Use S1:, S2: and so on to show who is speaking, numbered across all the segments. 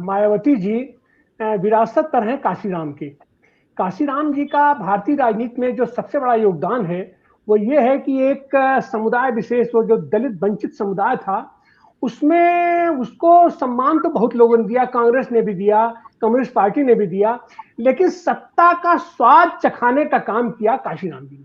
S1: मायावती जी विरासत पर हैं काशीराम की। काशीराम जी का भारतीय राजनीति में जो सबसे बड़ा योगदान है वो ये है कि एक समुदाय विशेष, वो जो दलित वंचित समुदाय था, उसमें उसको सम्मान तो बहुत लोगों ने दिया, कांग्रेस ने भी दिया, कम्युनिस्ट पार्टी ने भी दिया, लेकिन सत्ता का स्वाद चखाने का काम किया काशीराम जी ने।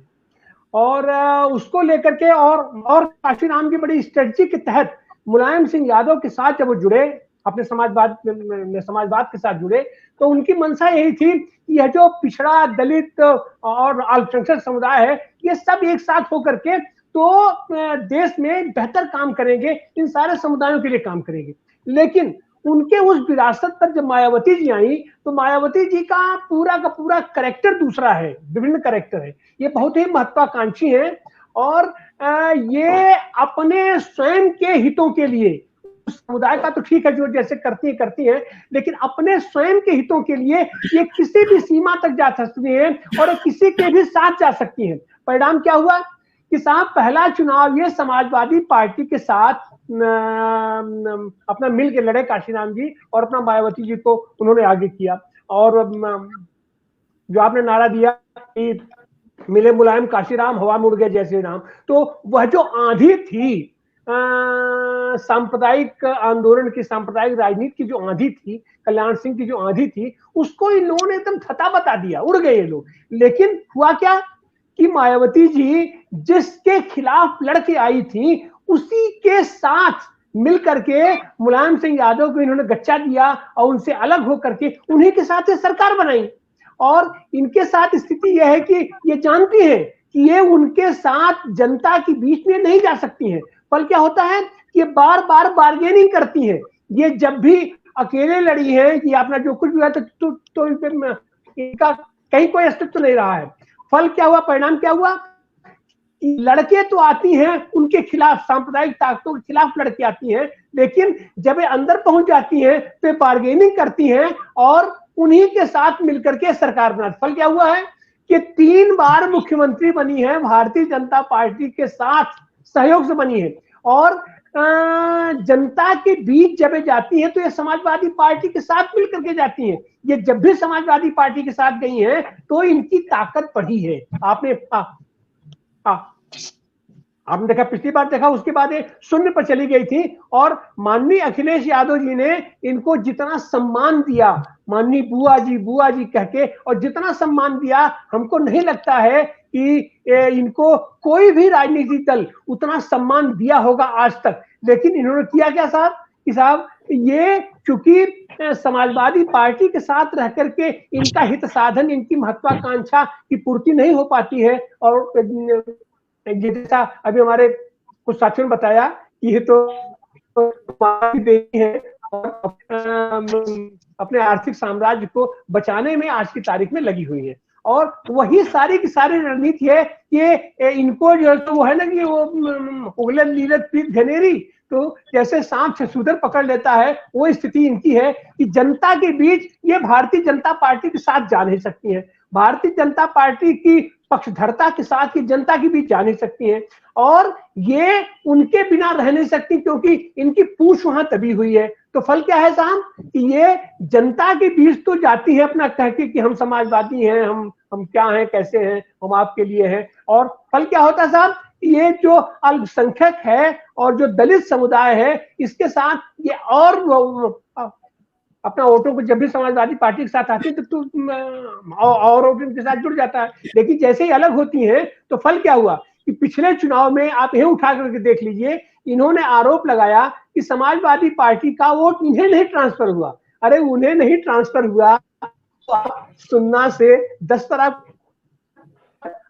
S1: और उसको लेकर के और काशीराम की बड़ी स्ट्रेटजी के तहत मुलायम सिंह यादव के साथ जब वो जुड़े, अपने समाजवाद के साथ जुड़े, तो उनकी मंशा यही थी कि यह जो पिछड़ा दलित और अल्पसंख्यक समुदाय है, ये सब एक साथ होकर के तो देश में बेहतर काम करेंगे, इन सारे समुदायों के लिए काम करेंगे। लेकिन उनके उस विरासत पर जब मायावती जी आई तो मायावती जी का पूरा कैरेक्टर दूसरा है, विभिन्न कैरेक्टर है। ये बहुत ही महत्वाकांक्षी है और ये अपने स्वयं के हितों के लिए, समुदाय का तो ठीक है जो जैसे करती है, लेकिन अपने स्वयं के हितों के लिए ये किसी भी सीमा तक जा सकती है और किसी के भी साथ जा सकती है। परिणाम क्या हुआ कि साहब पहला चुनाव ये समाजवादी पार्टी के साथ अपना मिल के लड़े काशीराम जी, और अपना मायावती जी को उन्होंने आगे किया। और जो आपने नारा दिया कि मिले मुलायम काशीराम, हवा मुड़ गए जैसे राम, तो वह जो आंधी थी सांप्रदायिक आंदोलन की, सांप्रदायिक राजनीति की जो आंधी थी, कल्याण सिंह की जो आंधी थी, उसको इन लोगों ने एकदम थता बता दिया, उड़ गए ये लोग। लेकिन हुआ क्या कि मायावती जी जिसके खिलाफ लड़के आई थी उसी के साथ मिलकर के मुलायम सिंह यादव को इन्होंने गच्चा दिया और उनसे अलग होकर के उन्हीं के साथ ये सरकार बनाई। और इनके साथ स्थिति यह है कि ये जानती है कि ये उनके साथ जनता के बीच में नहीं जा सकती हैं। फल क्या होता है कि ये बार बार बार्गेनिंग करती हैं। ये जब भी अकेले लड़ी है कि अपना जो कुछ भी है तो इनका कहीं कोई अस्तित्व नहीं रहा है। फल क्या हुआ, परिणाम क्या हुआ कि लड़के तो आती हैं उनके खिलाफ, सांप्रदायिक ताकतों के खिलाफ लड़के आती हैं, लेकिन जब ये अंदर पहुंच जाती हैं तो बार्गेनिंग करती हैं और उन्हीं के साथ मिलकर के सरकार बनाती। फल क्या हुआ है कि 3 बार मुख्यमंत्री बनी है, भारतीय जनता पार्टी के साथ सहयोग से बनी है। और जनता के बीच जब जाती है तो ये समाजवादी पार्टी के साथ मिलकर के जाती हैं। ये जब भी समाजवादी पार्टी के साथ गई हैं तो इनकी ताकत बढ़ी है। आपने देखा, पिछली बार देखा, उसके बाद ये शून्य पर चली गई थी। और माननीय अखिलेश यादव जी ने इनको जितना सम्मान दिया, माननीय बुआ जी कह के, और जितना सम्मान दिया, हमको नहीं लगता है कि इनको कोई भी राजनीतिक दल उतना सम्मान दिया होगा आज तक। लेकिन इन्होंने किया क्या साहब कि साहब ये चूंकि समाजवादी पार्टी के साथ रह करके इनका हित साधन, इनकी महत्वाकांक्षा की पूर्ति नहीं हो पाती है। और जैसा अभी हमारे कुछ साथियों ने बताया कि ये तो देती है और अपने आर्थिक साम्राज्य को बचाने में आज की तारीख में लगी हुई है। और वही सारी की सारी रणनीति है कि इनको जो तो वो है ना कि वो उगलत लीलत पीत घनेरी, तो जैसे सांप छछूदर पकड़ लेता है, वो स्थिति इनकी है कि जनता के बीच ये भारतीय जनता पार्टी के साथ जा नहीं सकती है। भारतीय जनता पार्टी की पक्षधरता के साथ ये जनता के बीच जा नहीं सकती हैं और ये उनके बिना रह नहीं सकती, क्योंकि इनकी पूछ वहां तभी हुई है। तो फल क्या है साहब कि ये जनता के बीच तो जाती है अपना कह के कि हम समाजवादी हैं, हम क्या हैं, कैसे हैं, हम आपके लिए हैं। और फल क्या होता है साहब, ये जो अल्पसंख्यक है और जो दलित समुदाय है, इसके साथ ये और अपना वोटों को जब भी समाजवादी पार्टी के साथ आती है तो और वोटों के साथ जुड़ जाता है। लेकिन जैसे ही अलग होती हैं तो फल क्या हुआ कि पिछले चुनाव में आप यह उठा करके देख लीजिए, इन्होंने आरोप लगाया कि समाजवादी पार्टी का वोट इन्हें नहीं ट्रांसफर हुआ। अरे उन्हें नहीं ट्रांसफर हुआ तो सुनना से 10 तरह,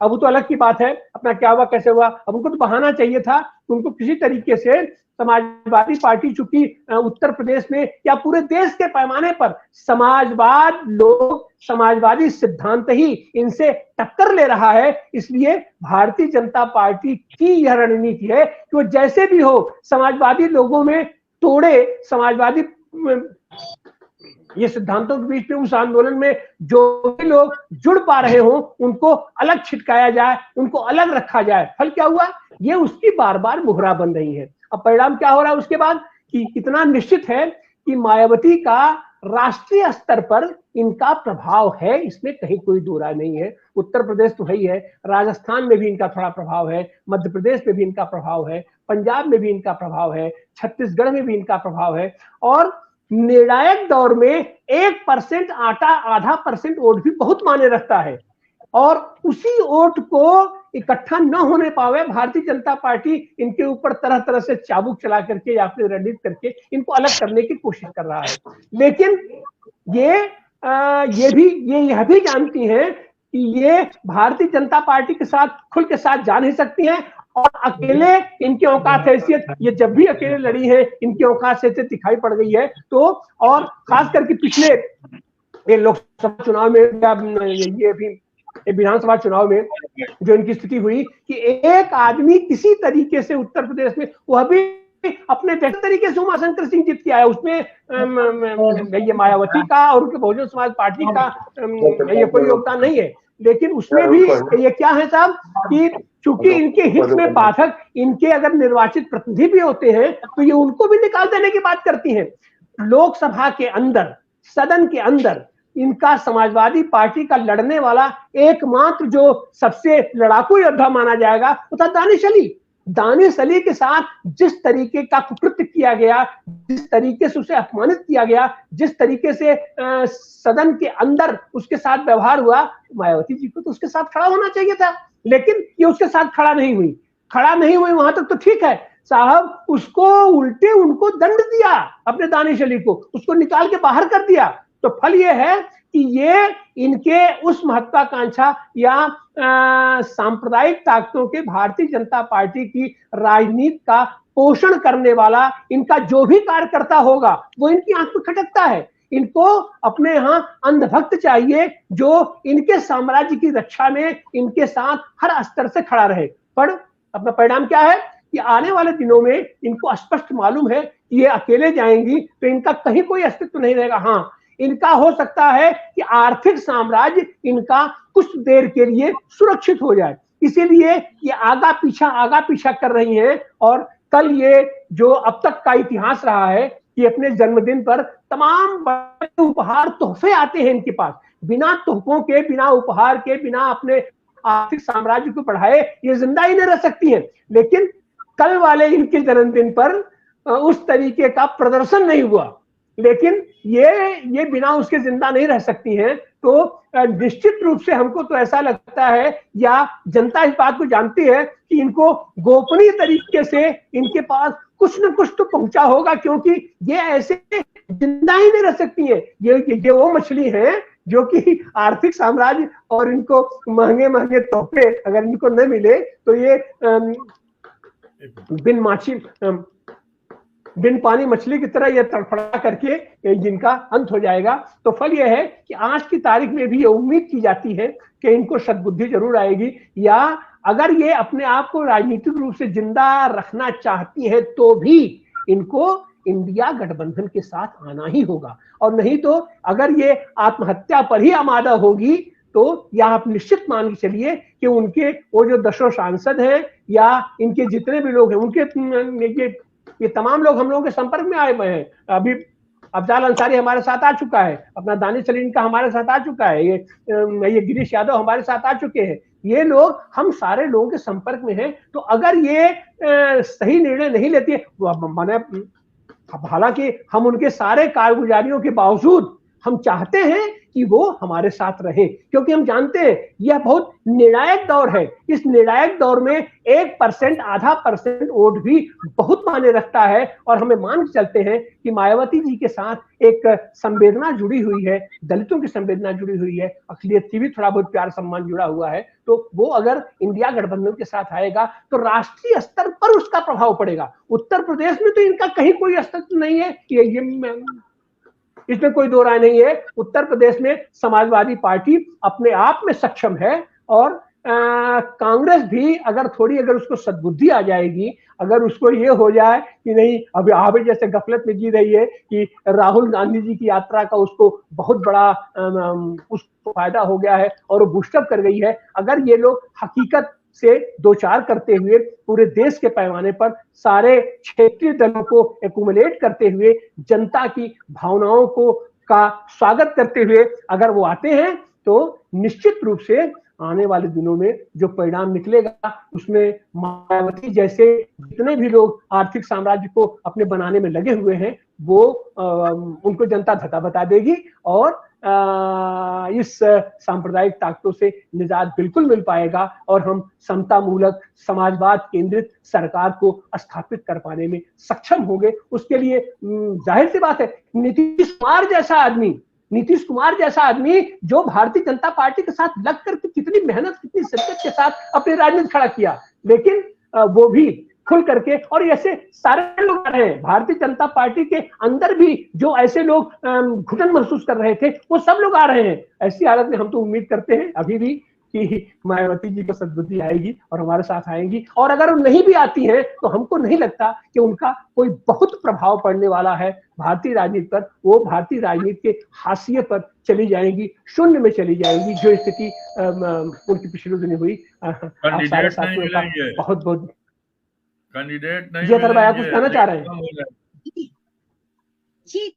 S1: अब वो तो अलग की बात है, अपना क्या हुआ कैसे हुआ, अब उनको तो बहाना चाहिए था। उनको किसी तरीके से समाजवादी पार्टी चूंकि उत्तर प्रदेश में या पूरे देश के पैमाने पर समाजवाद, लोग समाजवादी सिद्धांत ही इनसे टक्कर ले रहा है, इसलिए भारतीय जनता पार्टी की यह रणनीति है कि वो जैसे भी हो समाजवादी लोगों में तोड़े, समाजवादी ये सिद्धांतों के बीच में उस आंदोलन में जो भी लोग जुड़ पा रहे हो उनको अलग छिटकाया जाए, उनको अलग रखा जाए। फल क्या हुआ, ये उसकी बार बार मुहरा बन रही है। अब परिणाम क्या हो रहा है उसके बाद कि इतना निश्चित है कि मायावती का राष्ट्रीय स्तर पर इनका प्रभाव है, इसमें कहीं कोई दो राय नहीं है। उत्तर प्रदेश तो है ही है, राजस्थान में भी इनका थोड़ा प्रभाव है, मध्य प्रदेश में भी इनका प्रभाव है, पंजाब में भी इनका प्रभाव है, छत्तीसगढ़ में भी इनका प्रभाव है। और निर्णायक दौर में 1% आधा परसेंट वोट भी बहुत मायने रखता है, और उसी वोट को इकट्ठा न होने पावे, भारतीय जनता पार्टी इनके ऊपर तरह तरह से चाबुक चला करके या फिर रणनीति करके इनको अलग करने की कोशिश कर रहा है। लेकिन यह भी जानती हैं कि ये भारतीय जनता पार्टी के साथ खुल के साथ जा नहीं सकती हैं, और अकेले इनकी औकात हैसियत, ये जब भी अकेले लड़ी है इनकी औकात हैसियत दिखाई पड़ गई है। तो और खास करके पिछले ये लोकसभा चुनाव में ये भी विधानसभा चुनाव में जो इनकी स्थिति हुई कि एक आदमी किसी तरीके से उत्तर प्रदेश में, वह भी अपने व्यक्तिगत तरीके से उमाशंकर सिंह जीत के आया, उसमें ये मायावती का और उनके बहुजन समाज पार्टी का ये कोई योगदान नहीं है। लेकिन उसमें भी ये क्या है साहब कि चूंकि इनके हित में बाधक इनके अगर निर्वाचित प्रतिनिधि भी होते हैं तो ये उनको भी निकाल देने की बात करती हैं। लोकसभा के अंदर, सदन के अंदर इनका समाजवादी पार्टी का लड़ने वाला एकमात्र जो सबसे लड़ाकू योद्धा माना जाएगा वो था दानिश अली। दानिश अली के साथ जिस तरीके का कुकृत्य किया गया, जिस तरीके से उसे अपमानित किया गया, जिस तरीके से सदन के अंदर उसके साथ व्यवहार हुआ, मायावती जी को तो उसके साथ खड़ा होना चाहिए था, लेकिन ये उसके साथ खड़ा नहीं हुई। वहां तक तो ठीक है साहब, उसको उल्टे उनको दंड दिया, अपने दानिश अली को उसको निकाल के बाहर कर दिया। तो फल ये है कि ये इनके उस महत्वाकांक्षा या सांप्रदायिक ताकतों के भारतीय जनता पार्टी की राजनीति का पोषण करने वाला इनका जो भी कार्यकर्ता होगा वो इनकी आंख में खटकता है। इनको अपने यहाँ अंधभक्त चाहिए जो इनके साम्राज्य की रक्षा में इनके साथ हर स्तर से खड़ा रहे। पर अपना परिणाम क्या है कि आने वाले दिनों में इनको स्पष्ट मालूम है कि ये अकेले जाएंगी तो इनका कहीं कोई अस्तित्व नहीं रहेगा। हाँ, इनका हो सकता है कि आर्थिक साम्राज्य इनका कुछ देर के लिए सुरक्षित हो जाए, इसीलिए ये आगा पीछा कर रही हैं। और कल ये जो अब तक का इतिहास रहा है कि अपने जन्मदिन पर तमाम बड़े उपहार तोहफे आते हैं इनके पास, बिना तोहफों के, बिना उपहार के, बिना अपने आर्थिक साम्राज्य को बढ़ाए ये जिंदा ही नहीं रह सकती हैं। लेकिन कल वाले इनके जन्मदिन पर उस तरीके का प्रदर्शन नहीं हुआ, लेकिन ये बिना उसके जिंदा नहीं रह सकती हैं। तो निश्चित रूप से हमको तो ऐसा लगता है, या जनता इस बात को जानती है कि इनको गोपनीय तरीके से इनके पास कुछ न कुछ तो पहुंचा होगा, क्योंकि ये ऐसे जिंदा ही नहीं रह सकती हैं। ये वो मछली है जो कि आर्थिक साम्राज्य और इनको महंगे महंगे तोहफे अगर इनको न मिले तो ये बिन पानी मछली की तरह यह तड़फड़ा करके जिनका अंत हो जाएगा। तो फल यह है कि आज की तारीख में भी ये उम्मीद की जाती है कि इनको सद्बुद्धि जरूर आएगी, या अगर ये अपने आप को राजनीतिक रूप से जिंदा रखना चाहती है तो भी इनको इंडिया गठबंधन के साथ आना ही होगा। और नहीं तो अगर ये आत्महत्या पर ही आमादा होगी तो यह आप निश्चित मान के चलिए कि उनके वो जो 10 सांसद हैं या इनके जितने भी लोग हैं, उनके ये तमाम लोग हम लोगों के संपर्क में आए हुए हैं। अभी अफजाल अंसारी हमारे साथ आ चुका है, अपना दानिश अली का हमारे साथ आ चुका है, ये गिरीश यादव हमारे साथ आ चुके हैं। ये लोग हम सारे लोगों के संपर्क में हैं। तो अगर ये सही निर्णय नहीं लेती, माने हालांकि हम उनके सारे कारगुजारियों के बावजूद हम चाहते हैं कि वो हमारे साथ रहे, क्योंकि हम जानते हैं यह बहुत निर्णायक दौर है। इस निर्णायक दौर में 1% आधा परसेंट वोट भी बहुत मायने रखता है। और हमें मान के चलते हैं कि मायावती जी के साथ एक संवेदना जुड़ी हुई है, दलितों की संवेदना जुड़ी हुई है, अकलियत की भी थोड़ा बहुत प्यार सम्मान जुड़ा हुआ है। तो वो अगर इंडिया गठबंधन के साथ आएगा तो राष्ट्रीय स्तर पर उसका प्रभाव पड़ेगा। उत्तर प्रदेश में तो इनका कहीं कोई अस्तित्व नहीं है, इसमें कोई दो राय नहीं है। उत्तर प्रदेश में समाजवादी पार्टी अपने आप में सक्षम है, और कांग्रेस भी अगर उसको सद्बुद्धि आ जाएगी, अगर उसको ये हो जाए कि नहीं अभी आवे जैसे गफलत में जी रही है कि राहुल गांधी जी की यात्रा का उसको बहुत बड़ा उसको फायदा हो गया है और वो बूस्टअप कर गई है, अगर ये लोग हकीकत से दो चार करते हुए पूरे देश के पैमाने पर सारे क्षेत्रीय दलों को एक्युमुलेट करते हुए जनता की भावनाओं को का स्वागत करते हुए अगर वो आते हैं तो निश्चित रूप से आने वाले दिनों में जो परिणाम निकलेगा उसमें मायावती जैसे जितने भी लोग आर्थिक साम्राज्य को अपने बनाने में लगे हुए हैं वो उनको जनता धता बता देगी और इस सांप्रदायिक ताकतों से निजात बिल्कुल मिल पाएगा और हम समता मूलक समाजवाद केंद्रित सरकार को स्थापित कर पाने में सक्षम होंगे। उसके लिए जाहिर सी बात है नीतीश कुमार जैसा आदमी जो भारतीय जनता पार्टी के साथ लग करके कितनी मेहनत कितनी शिद्दत के साथ अपनी राजनीति खड़ा किया, लेकिन वो भी खुल करके और ऐसे सारे लोग आ रहे हैं भारतीय जनता पार्टी के अंदर भी जो ऐसे लोग घुटन महसूस कर रहे थे वो सब लोग आ रहे हैं। ऐसी हालत में हम तो उम्मीद करते हैं अभी भी कि मायावती जी को सद्बुद्धि आएगी और हमारे साथ आएंगी, और अगर वो नहीं भी आती हैं तो हमको नहीं लगता कि उनका कोई बहुत प्रभाव पड़ने वाला है भारतीय राजनीति पर। वो भारतीय राजनीति के हाशिए पर चली जाएंगी, शून्य में चली जाएंगी, जो स्थिति उनकी पिछले दिनों हुई। आप सारे साथियों का बहुत बहुत
S2: कैंडिडेट नहीं
S1: जी। अतर भाई कुछ कहना चाह रहे हैं?
S3: जी